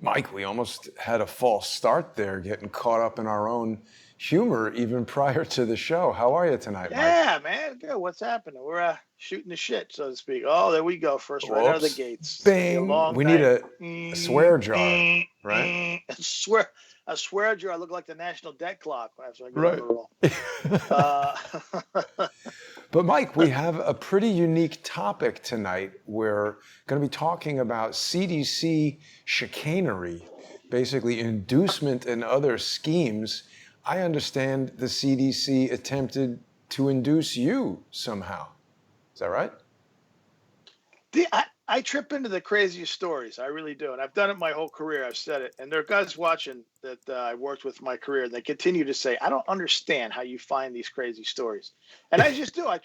Mike, we almost had a false start there, getting caught up in our own humor even prior to the show. How are you tonight, Mike? Yeah, man. Good. What's happening? We're shooting the shit, so to speak. Oh, there we go. First right out of the Whoops. gates. It's gonna be a Bing. long We need night. a swear jar, right? A swear jar. I look like the national debt clock after I get on Right. the roll. Uh, But Mike, we have a pretty unique topic tonight. We're going to be talking about CDC chicanery, basically inducement and other schemes. I understand the CDC attempted to induce you somehow. Is that right? I trip into the craziest stories. I really do. And I've done it my whole career. I've said it. And there are guys watching that I worked with my career. And they continue to say, I don't understand how you find these crazy stories. And I just do. I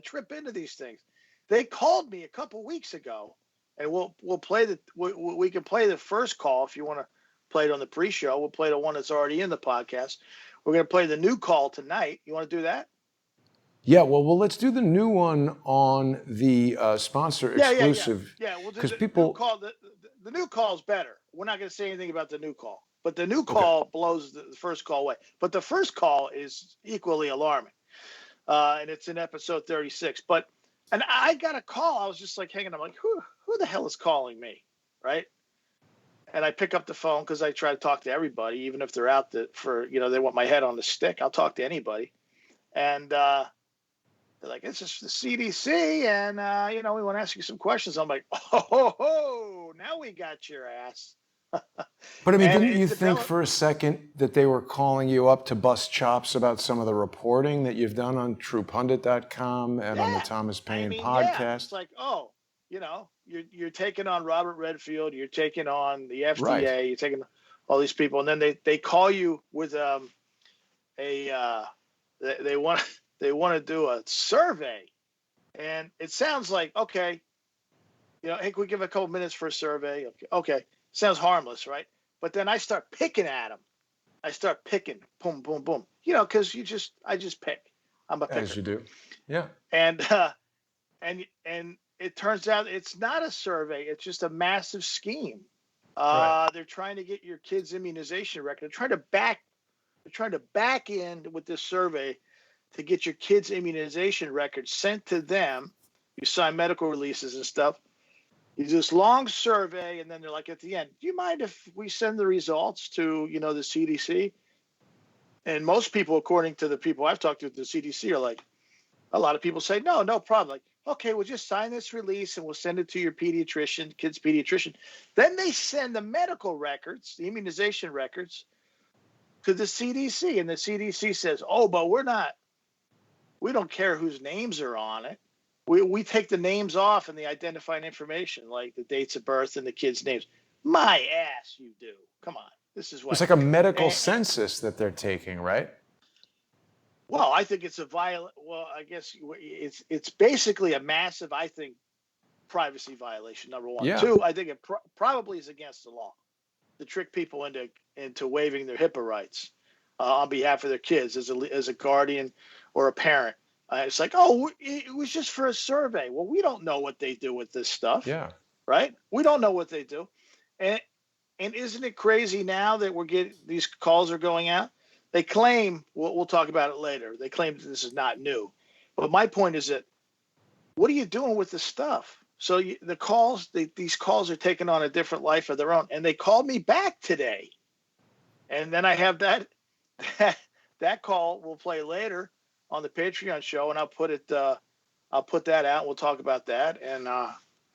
trip into these things. They called me a couple weeks ago. And we'll play we can play the first call if you want to play it on the pre-show. We'll play the one that's already in the podcast. We're going to play the new call tonight. You want to do that? Yeah, well, let's do the new one on the sponsor exclusive. Yeah, we'll do because the new call. The new call is better. We're not going to say anything about the new call, but the new call blows the first call away. But the first call is equally alarming, and it's in episode 36. And I got a call. I was just like hanging. I'm like, who the hell is calling me, right? And I pick up the phone because I try to talk to everybody, even if they're out they want my head on the stick. I'll talk to anybody, and they're like, it's just the CDC, and, we want to ask you some questions. I'm like, now we got your ass. But I mean, didn't you think for a second that they were calling you up to bust chops about some of the reporting that you've done on TruePundit.com and on the Thomas Paine podcast? Yeah. It's like, you're taking on Robert Redfield, you're taking on the FDA, You're taking all these people, and then they call you with they want to do a survey, and it sounds like, okay, hey, can we give a couple minutes for a survey? Okay. Sounds harmless, right? But then I start picking at them. I start picking, boom, boom, boom. Because I just pick. I'm a picker. As you do. Yeah. And it turns out it's not a survey. It's just a massive scheme. They're trying to get your kids' immunization record. They're trying to back in with this survey to get your kids' immunization records sent to them. You sign medical releases and stuff. You do this long survey, and then they're like at the end, do you mind if we send the results to, the CDC? And most people, according to the people I've talked to at the CDC, are like, a lot of people say, no problem. Like, okay, we'll just sign this release and we'll send it to your kid's pediatrician. Then they send the medical records, the immunization records, to the CDC. And the CDC says, but we don't care whose names are on it. We take the names off and the identifying information, like the dates of birth and the kids' names. My ass, you do. Come on. This is what it's like a medical census that they're taking, right? Well, I think it's I guess it's basically a massive, I think, privacy violation, number one. Yeah. Two, I think it probably is against the law to trick people into waiving their HIPAA rights on behalf of their kids as a guardian or a parent. It's like, it was just for a survey. Well, we don't know what they do with this stuff. Yeah. Right? We don't know what they do. And isn't it crazy now that we're getting these calls are going out? They claim, we'll talk about it later. They claim that this is not new. But my point is that what are you doing with this stuff? So these calls are taking on a different life of their own. And they called me back today. And then I have that call we'll play later on the Patreon show, and I'll put that out. We'll talk about that, and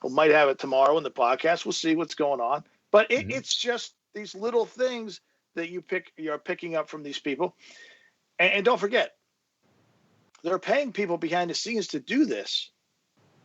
we might have it tomorrow in the podcast. We'll see what's going on, but it's just these little things that you're picking up from these people, and don't forget, they're paying people behind the scenes to do this.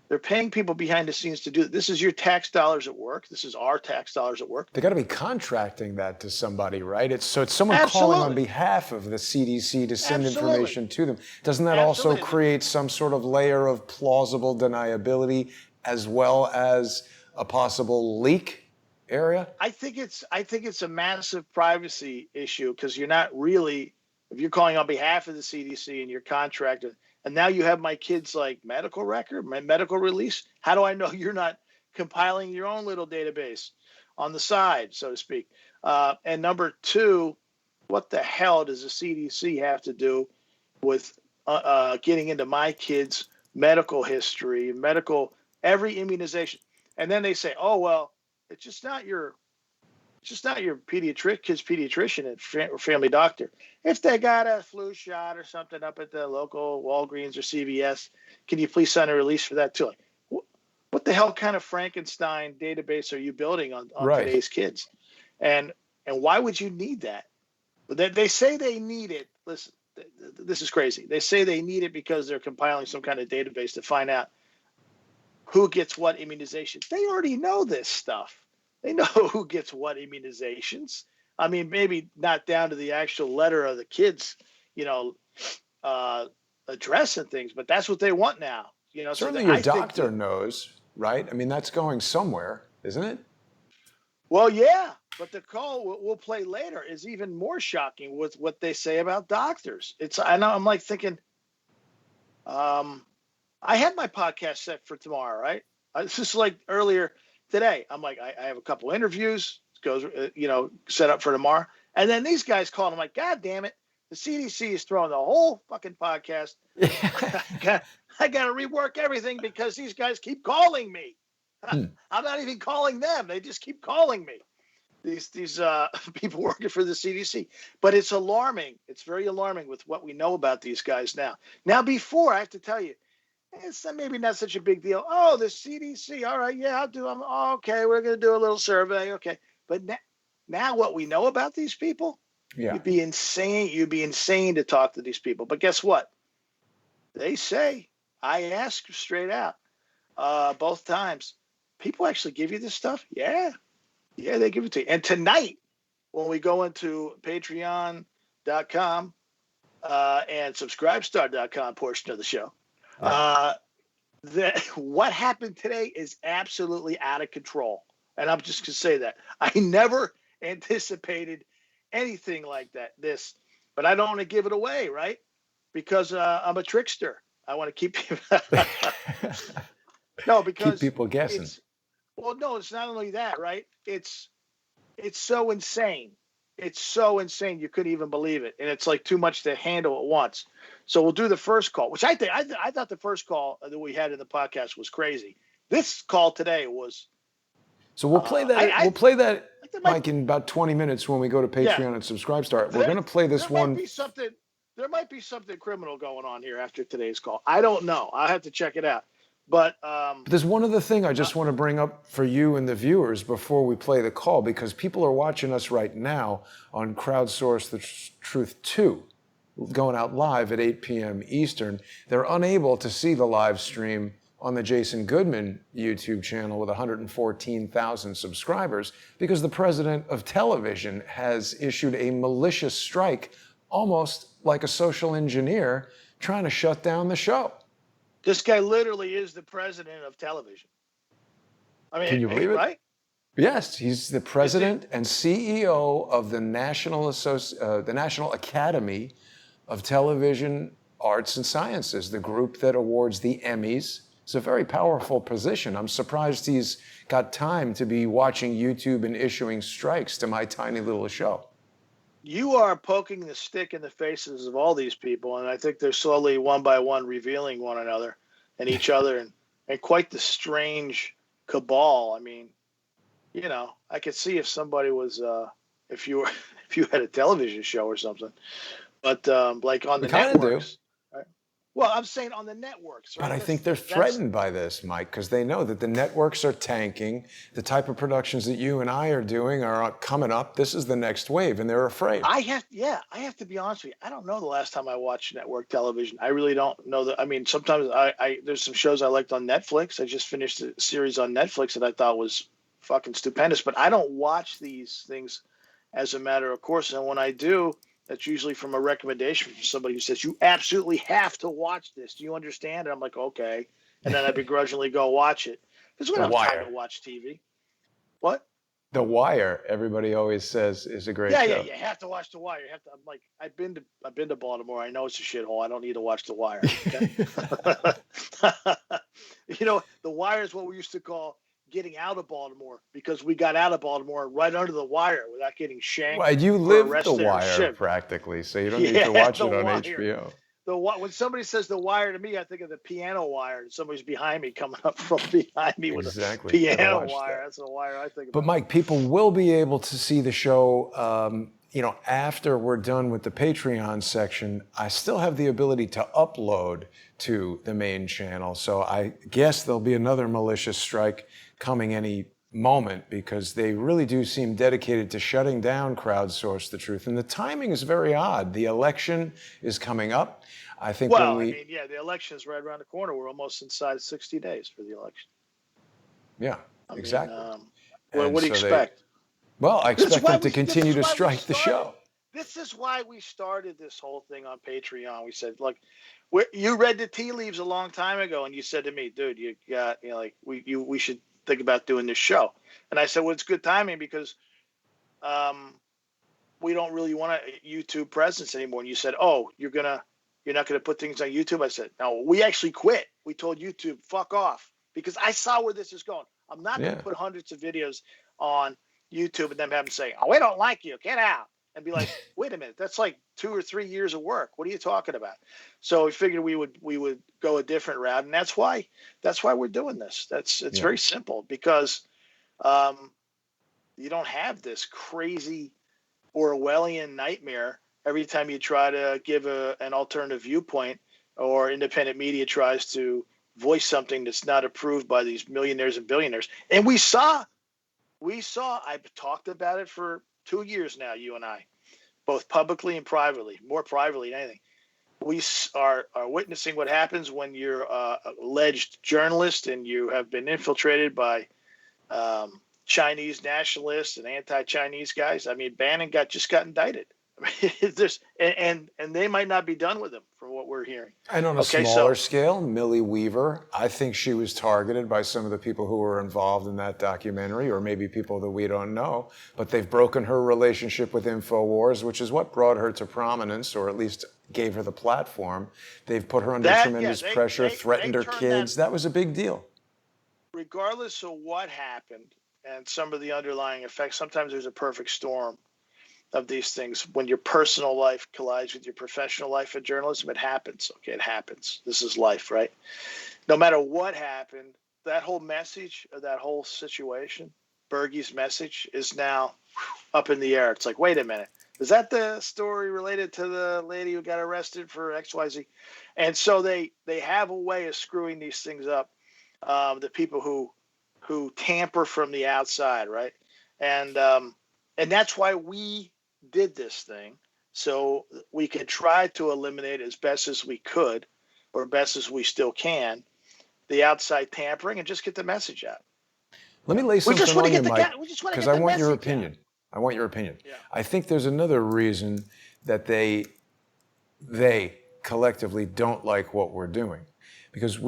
They're paying people behind the scenes to do it. This is your tax dollars at work. This is our tax dollars at work. They got to be contracting that to somebody, right? It's someone Absolutely. calling on behalf of the CDC to send Absolutely. information to them. Doesn't that also create some sort of layer of plausible deniability as well as a possible leak area? I think it's a massive privacy issue because you're not really, if you're calling on behalf of the CDC and you're contracted, and now you have my kid's medical record, my medical release. How do I know you're not compiling your own little database on the side, so to speak. And number two, what the hell does the CDC have to do with getting into my kids' medical history, every immunization? And then they say, oh, well, it's just not your kid's pediatrician or family doctor. If they got a flu shot or something up at the local Walgreens or CVS, can you please sign a release for that too? Like, what the hell kind of Frankenstein database are you building on Right. today's kids? And why would you need that? They say they need it. Listen, this is crazy. They say they need it because they're compiling some kind of database to find out who gets what immunization. They already know this stuff. They know who gets what immunizations. I mean, maybe not down to the actual letter of the kids, address and things, but that's what they want now. Certainly your doctor knows, right? I mean, that's going somewhere, isn't it? Well, yeah, but the call we'll play later is even more shocking with what they say about doctors. I'm like thinking, I had my podcast set for tomorrow, right? It's just like earlier today. I'm like, I have a couple interviews, set up for tomorrow. And then these guys called. I'm like, God damn it. The CDC is throwing the whole fucking podcast. I got to rework everything because these guys keep calling me. I'm not even calling them. They just keep calling me. These people working for the CDC. But it's alarming. It's very alarming with what we know about these guys now. Now, before, I have to tell you, it's maybe not such a big deal. Oh, the CDC. All right, yeah, I'll do them. Oh, okay, we're going to do a little survey. Okay. But now what we know about these people, you'd be insane. You'd be insane to talk to these people. But guess what? They say, I ask straight out, both times, people actually give you this stuff? Yeah. Yeah, they give it to you. And tonight, when we go into patreon.com and subscribestar.com portion of the show, what happened today is absolutely out of control. And I'm just going to say that. I never anticipated anything like this, but I don't want to give it away, right? Because I'm a trickster. I want to keep keep people guessing. No, it's not only that, right? It's so insane. It's so insane you couldn't even believe it, and it's like too much to handle at once. So we'll do the first call, which I thought the first call that we had in the podcast was crazy. This call today was. So we'll play that. We'll play that, Mike, in about 20 minutes when we go to Patreon and Subscribestar. We're going to play this one. There might be something criminal going on here after today's call. I don't know. I'll have to check it out. But there's one other thing I just want to bring up for you and the viewers before we play the call, because people are watching us right now on Crowdsource the Truth 2, going out live at 8 p.m. Eastern. They're unable to see the live stream on the Jason Goodman YouTube channel with 114,000 subscribers because the president of television has issued a malicious strike, almost like a social engineer, trying to shut down the show. This guy literally is the president of television. I mean, can you believe it? Right? Yes, he's the president and CEO of the National Academy of Television Arts and Sciences, the group that awards the Emmys. It's a very powerful position. I'm surprised he's got time to be watching YouTube and issuing strikes to my tiny little show. You are poking the stick in the faces of all these people, and I think they're slowly, one by one, revealing one another and each other, and quite the strange cabal. I mean, I could see if somebody was, if you had a television show or something, but like on the networks. Right? Well, I'm saying on the networks. Right? But I think they're threatened by this, Mike, because they know that the networks are tanking. The type of productions that you and I are doing are coming up. This is the next wave, and they're afraid. I have to be honest with you. I don't know the last time I watched network television. I really don't know that. I mean, sometimes there's some shows I liked on Netflix. I just finished a series on Netflix that I thought was fucking stupendous, but I don't watch these things as a matter of course. And when I do, that's usually from a recommendation from somebody who says, you absolutely have to watch this. Do you understand? And I'm like, okay. And then I begrudgingly go watch it. Because we don't have time to watch TV. What? The Wire, everybody always says, is a great show. Yeah, you have to watch The Wire. I'm like, I've been to Baltimore. I know it's a shithole. I don't need to watch The Wire. Okay? The Wire is what we used to call getting out of Baltimore because we got out of Baltimore right under the wire without getting shanked. Well, you or live The arrested or Wire shipped. practically, so you don't need to watch The it on Wire. HBO. When somebody says The Wire to me, I think of the piano wire. And somebody's behind me, coming up from behind me with a piano wire. That's the Wire I think about. But Mike, people will be able to see the show, after we're done with the Patreon section. I still have the ability to upload to the main channel, so I guess there'll be another malicious strike coming any moment, because they really do seem dedicated to shutting down Crowdsource the Truth. And the timing is very odd. The election is coming up. I think the election is right around the corner. We're almost inside 60 days for the election. Yeah, exactly. What do you expect? I expect them to continue to strike the show. This is why we started this whole thing on Patreon. We said, look, you read the tea leaves a long time ago, and you said to me, dude, we should think about doing this show. And I said, well, it's good timing because we don't really want a YouTube presence anymore. And you said, oh, you're not gonna put things on YouTube. I said, no, we actually quit. We told YouTube, fuck off, because I saw where this is going. I'm not gonna put hundreds of videos on YouTube and then have them say, oh, we don't like you, get out. And be like, wait a minute, that's like 2 or 3 years of work. What are you talking about? So we figured we would go a different route, and that's why we're doing this. It's very simple, because you don't have this crazy Orwellian nightmare every time you try to give an alternative viewpoint, or independent media tries to voice something that's not approved by these millionaires and billionaires. And we saw, I've talked about it for 2 years now, you and I, both publicly and privately, more privately than anything. We are witnessing what happens when you're an alleged journalist and you have been infiltrated by Chinese nationalists and anti-Chinese guys. I mean, Bannon just got indicted. I mean, and they might not be done with him, from what we're hearing. And on a smaller scale, Millie Weaver, I think she was targeted by some of the people who were involved in that documentary, or maybe people that we don't know. But they've broken her relationship with InfoWars, which is what brought her to prominence, or at least gave her the platform. They've put her under tremendous pressure, threatened her kids. That was a big deal. Regardless of what happened and some of the underlying effects, sometimes there's a perfect storm of these things. When your personal life collides with your professional life in journalism, it happens. Okay, it happens. This is life, right? No matter what happened, that whole message of that whole situation, Bergey's message, is now up in the air. It's like, wait a minute, is that the story related to the lady who got arrested for XYZ? And so they have a way of screwing these things up. The people who tamper from the outside, right? And that's why we did this thing, so we could try to eliminate as best as we could, or best as we still can, the outside tampering, and just get the message out. Let me lay something on you, Mike, because I want your opinion. I want your opinion. Yeah. I think there's another reason that they collectively don't like what we're doing, because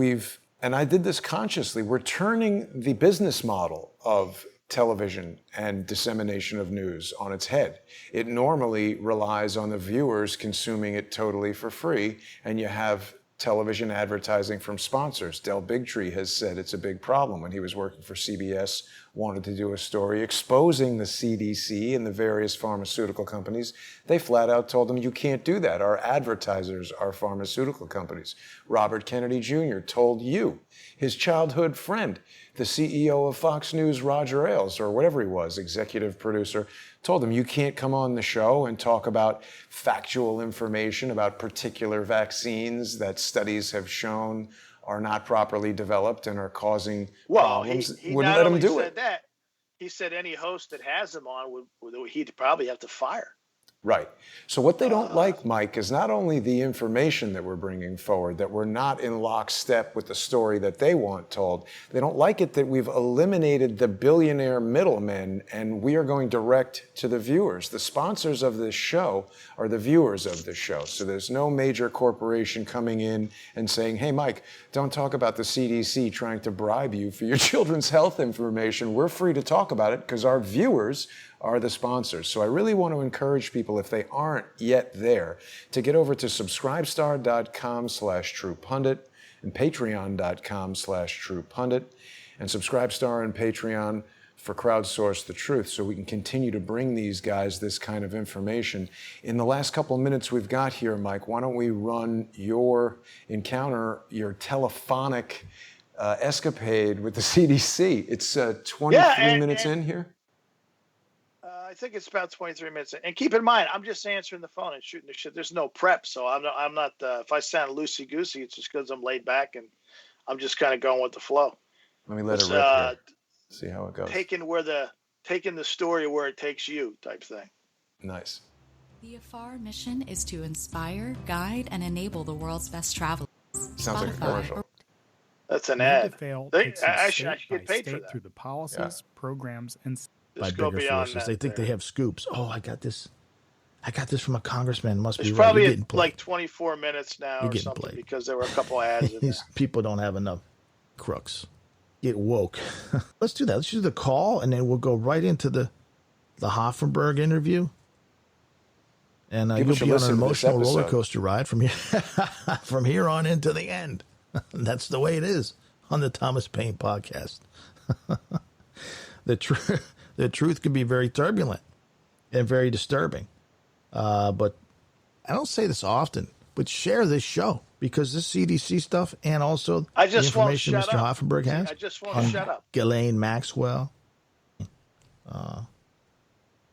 and I did this consciously, we're turning the business model of television and dissemination of news on its head. It normally relies on the viewers consuming it totally for free, and you have television advertising from sponsors. Del Bigtree has said it's a big problem. When he was working for CBS, wanted to do a story exposing the CDC and the various pharmaceutical companies. They flat out told him, you can't do that. Our advertisers are pharmaceutical companies. Robert Kennedy Jr. told you, his childhood friend, the CEO of Fox News, Roger Ailes, or whatever he was, executive producer, told him, you can't come on the show and talk about factual information about particular vaccines that studies have shown are not properly developed and are causing problems. He wouldn't not let him only do said it. that, he said any host that has him on, he'd probably have to fire. Right. So what they don't like, Mike, is not only the information that we're bringing forward, that we're not in lockstep with the story that they want told. They don't like it that we've eliminated the billionaire middlemen and we are going direct to the viewers. The sponsors of this show are the viewers of this show. So there's no major corporation coming in and saying, hey, Mike, don't talk about the CDC trying to bribe you for your children's health information. We're free to talk about it because our viewers are the sponsors. So I really want to encourage people, if they aren't yet there, to get over to subscribestar.com/truepundit and patreon.com/truepundit and Subscribestar and Patreon for Crowdsource the Truth, so we can continue to bring these guys this kind of information. In the last couple of minutes we've got here, Mike, why don't we run your encounter, your telephonic escapade with the CDC? It's 23 minutes in here. I think it's about 23 minutes. And keep in mind, I'm just answering the phone and shooting the shit. There's no prep, so I'm not. If I sound loosey goosey, it's just because I'm laid back and I'm just kind of going with the flow. Let me let it rip here. See how it goes. Taking the story where it takes you, type thing. Nice. The AFAR mission is to inspire, guide, and enable the world's best travelers. Sounds like a commercial. That's an ad. I should get paid for that. Through the policies, programs, and by bigger forces. They think they have scoops. Oh, I got this from a congressman. Must it's be probably right. like 24 minutes now or something because there were a couple ads. These people don't have enough crooks. Get woke. Let's do that. Let's do the call, and then we'll go right into the Hoffenberg interview. And you'll be on an emotional roller coaster ride from here on into the end. That's the way it is on the Thomas Paine podcast. The truth can be very turbulent and very disturbing. But I don't say this often, but share this show because this CDC stuff and also the information Mr. Hoffenberg has. I just want to shut up. Ghislaine Maxwell.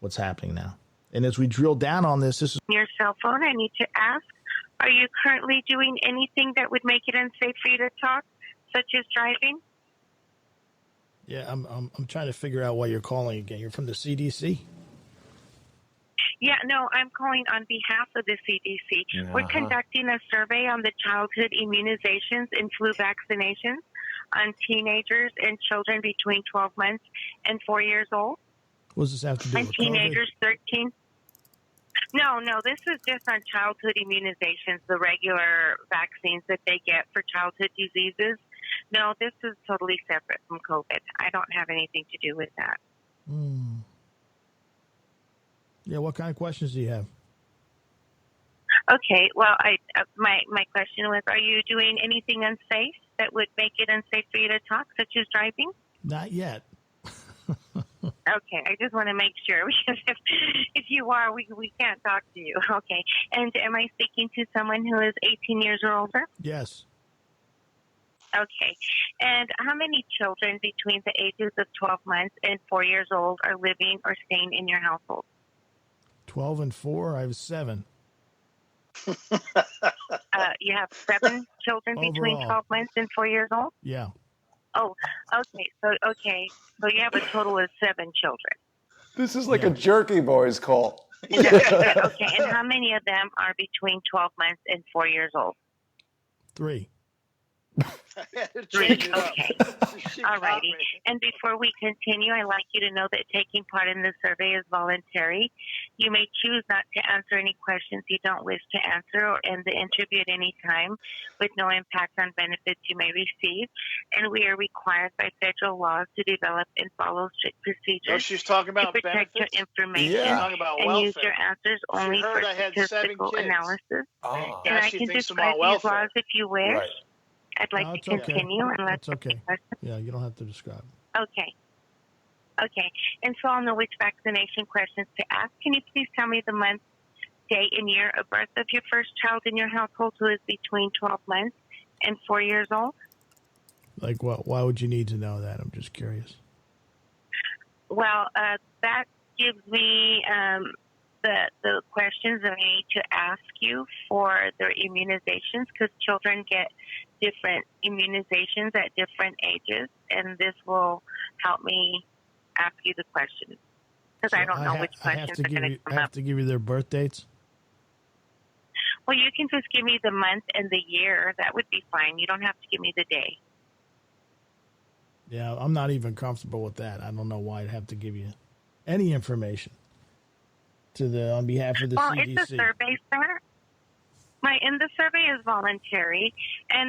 What's happening now? And as we drill down on this is your cell phone. I need to ask, are you currently doing anything that would make it unsafe for you to talk, such as driving? Yeah, I'm trying to figure out why you're calling again. You're from the CDC? Yeah, no, I'm calling on behalf of the CDC. Uh-huh. We're conducting a survey on the childhood immunizations and flu vaccinations on teenagers and children between 12 months and 4 years old. What does this have to do with teenagers, COVID? 13. No, this is just on childhood immunizations, the regular vaccines that they get for childhood diseases. No, this is totally separate from COVID. I don't have anything to do with that. Yeah, what kind of questions do you have? Okay, well, my question was, are you doing anything unsafe that would make it unsafe for you to talk, such as driving? Not yet. Okay, I just want to make sure because if you are, we can't talk to you. Okay, and am I speaking to someone who is 18 years or older? Yes. Okay, and how many children between the ages of 12 months and 4 years old are living or staying in your household? 12 and 4, I have 7. You have 7 children between 12 months and 4 years old? Yeah. Oh, okay. So you have a total of 7 children. This is like a Jerky Boys call. Okay, and how many of them are between 12 months and 4 years old? 3. 3, okay. All righty. And before we continue, I'd like you to know that taking part in this survey is voluntary. You may choose not to answer any questions you don't wish to answer or end the interview at any time with no impact on benefits you may receive. And we are required by federal laws to develop and follow strict procedures oh, she's talking about to protect benefits? your information and use your answers only for statistical analysis. Oh. And I can describe these laws if you wish. Right. I'd like to continue. Okay. That's okay. Yeah, you don't have to describe. Okay. And so I'll know which vaccination questions to ask. Can you please tell me the month, day, and year of birth of your first child in your household who is between 12 months and 4 years old? Like what? Why would you need to know that? I'm just curious. Well, that gives me the questions that I need to ask you for their immunizations because children get different immunizations at different ages, and this will help me ask you the questions because I don't know which questions are going to come up. I have to give you their birth dates? Well, you can just give me the month and the year. That would be fine. You don't have to give me the day. Yeah, I'm not even comfortable with that. I don't know why I'd have to give you any information on behalf of the CDC. It's a survey, sir. And the survey is voluntary,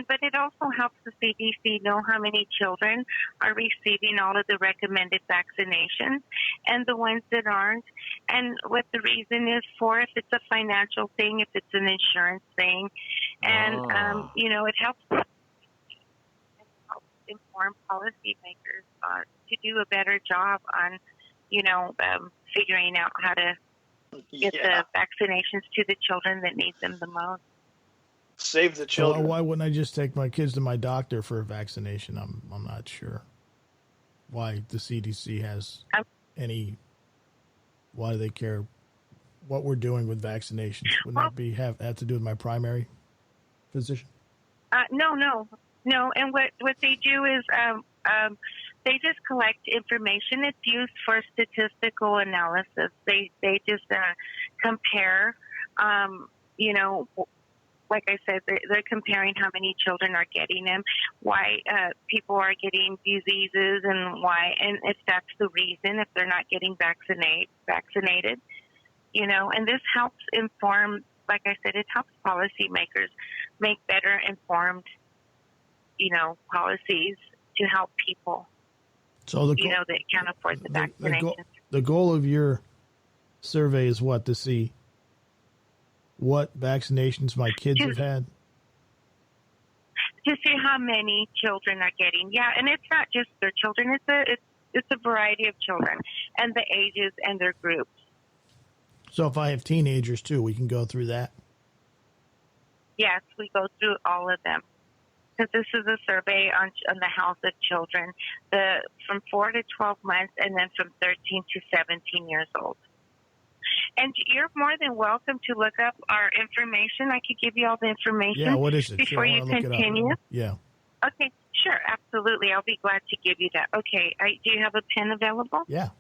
but it also helps the CDC know how many children are receiving all of the recommended vaccinations and the ones that aren't, and what the reason is for, if it's a financial thing, if it's an insurance thing, and it helps inform policymakers to do a better job on, figuring out how to get the vaccinations to the children that need them the most. Save the children. So why wouldn't I just take my kids to my doctor for a vaccination? I'm not sure why the CDC has why do they care what we're doing with vaccinations? Wouldn't that have to do with my primary physician? No. And what they do is they just collect information. It's used for statistical analysis. They just compare, like I said, they're comparing how many children are getting them, why people are getting diseases, and why, and if that's the reason, if they're not getting vaccinated, and this helps inform, like I said, it helps policymakers make better informed, policies to help people, so that can't afford the vaccination. The goal of your survey is what? To see what vaccinations my kids have had? To see how many children are getting. Yeah, and it's not just their children. It's a variety of children and the ages and their groups. So if I have teenagers too, we can go through that? Yes, we go through all of them. Because this is a survey on the health of children, from 4 to 12 months, and then from 13 to 17 years old. And you're more than welcome to look up our information. I could give you all the information. Yeah, what is it? Before you continue. Yeah. Okay, sure, absolutely. I'll be glad to give you that. Okay, do you have a pen available? Yeah.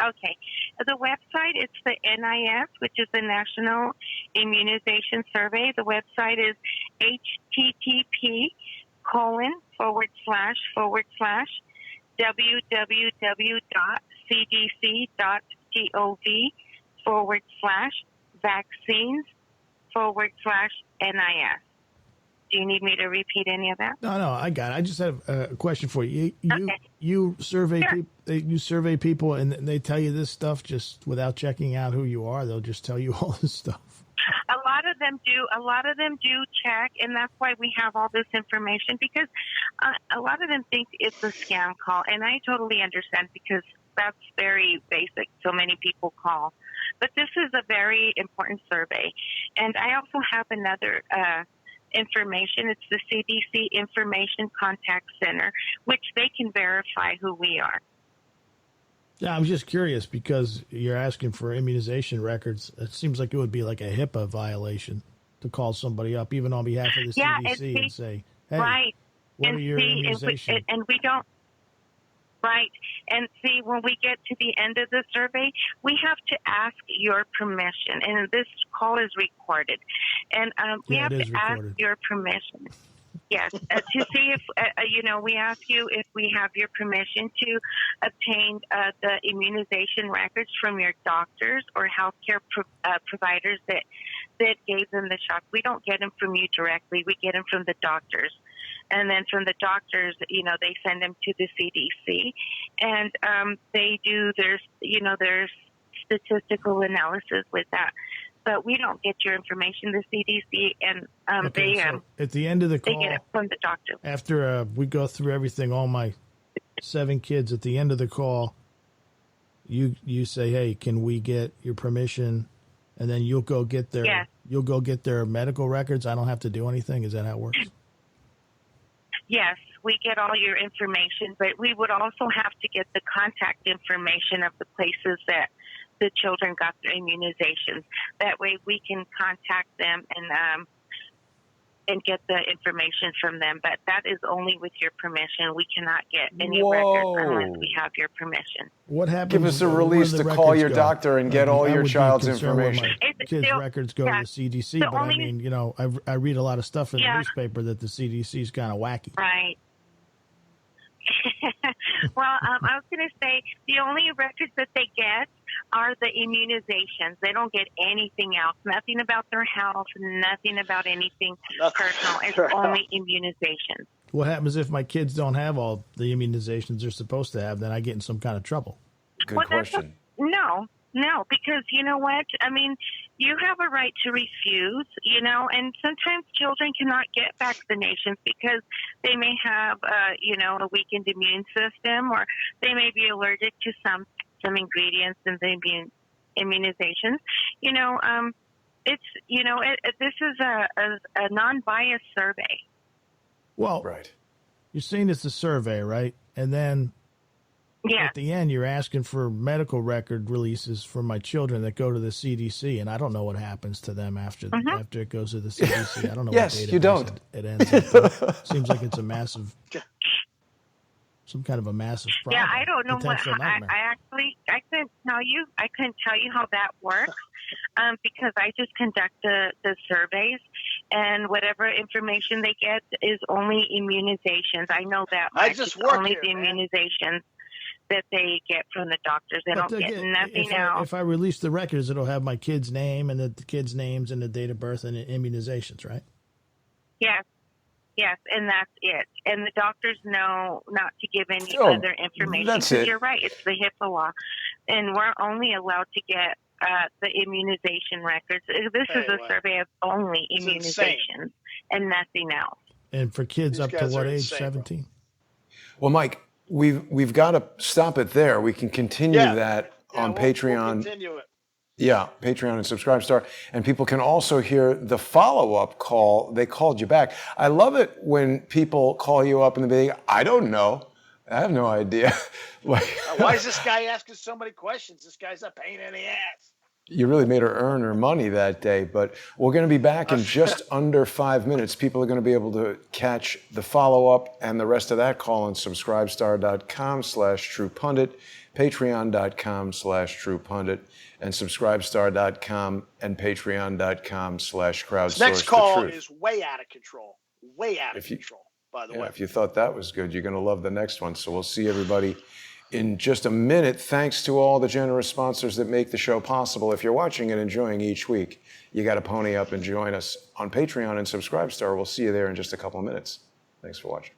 Okay. The website, it's the NIS, which is the National Immunization Survey. The website is http://www.cdc.gov/vaccines/NIS. Do you need me to repeat any of that? No, I got it. I just have a question for you. Okay. You survey Sure. people. You survey people, and they tell you this stuff just without checking out who you are. They'll just tell you all this stuff. A lot of them do check, and that's why we have all this information, because a lot of them think it's a scam call, and I totally understand, because that's very basic. So many people call. But this is a very important survey. And I also have another information. It's the CDC Information Contact Center, which they can verify who we are. Yeah, I'm just curious because you're asking for immunization records. It seems like it would be like a HIPAA violation to call somebody up, even on behalf of the CDC, and say, "Hey, right. what are your immunizations?" And we don't. Right. And see, when we get to the end of the survey, we have to ask your permission. And this call is recorded. And we have to ask your permission. Yes. To see if, we ask you if we have your permission to obtain the immunization records from your doctors or healthcare providers that gave them the shot. We don't get them from you directly. We get them from the doctors. And then from the doctors, they send them to the CDC, and they do their statistical analysis with that. But we don't get your information, the CDC, and so at the end of the call, they get it from the doctor. After we go through everything, all my 7 kids, at the end of the call, you say, "Hey, can we get your permission?" And then you'll go get their medical records. I don't have to do anything. Is that how it works? Yes, we get all your information, but we would also have to get the contact information of the places that the children got their immunizations. That way we can contact them and get the information from them. But that is only with your permission. We cannot get any records unless we have your permission. What happens? Give us a release to call your doctor and get all your child's information. Kids' records go to the CDC, but I mean, I read a lot of stuff in the newspaper that the CDC is kind of wacky. Right. Well, I was going to say the only records that they get are the immunizations. They don't get anything else. Nothing about their health. Nothing about anything personal. It's only immunizations. What happens if my kids don't have all the immunizations they're supposed to have? Then I get in some kind of trouble. Good question. No, No, because you know what? I mean, you have a right to refuse, and sometimes children cannot get vaccinations because they may have, a weakened immune system, or they may be allergic to some ingredients in the immunizations. This is a non-biased survey. Well, right. You're saying it's a survey, right? And then at the end, you're asking for medical record releases for my children that go to the CDC, and I don't know what happens to them after it goes to the CDC. I don't know. Yes, what you don't. It ends up. Seems like it's some kind of a massive problem. Yeah, I don't know what. I couldn't tell you how that works. Because I just conduct the surveys, and whatever information they get is only immunizations. I know that. I just work only here, the immunizations that they get from the doctors. They don't get nothing else. If I release the records, it'll have my kid's name and the kids' names and the date of birth and the immunizations, right? Yes, and that's it. And the doctors know not to give any other information. That's it. You're right. It's the HIPAA law, and we're only allowed to get the immunization records. This is a survey of only immunizations and nothing else. And for kids up to what age? 17? Well, Mike, we've got to stop it there. We can continue that on Patreon. We'll continue it. Yeah, Patreon and Subscribe and people can also hear the follow-up call. They called you back. I love it when people call you up in the beginning. I don't know. I have no idea. Why is this guy asking so many questions? This guy's a pain in the ass. You really made her earn her money that day, but we're going to be back in just under 5 minutes. People are going to be able to catch the follow-up and the rest of that call on subscribestar.com/truepundit, patreon.com/truepundit, and subscribestar.com and patreon.com/crowdsource. Next call is way out of control. Way out of control, by the way. If you thought that was good, you're going to love the next one. So we'll see everybody in just a minute. Thanks to all the generous sponsors that make the show possible. If you're watching and enjoying each week, you got to pony up and join us on Patreon and Subscribestar. We'll see you there in just a couple of minutes. Thanks for watching.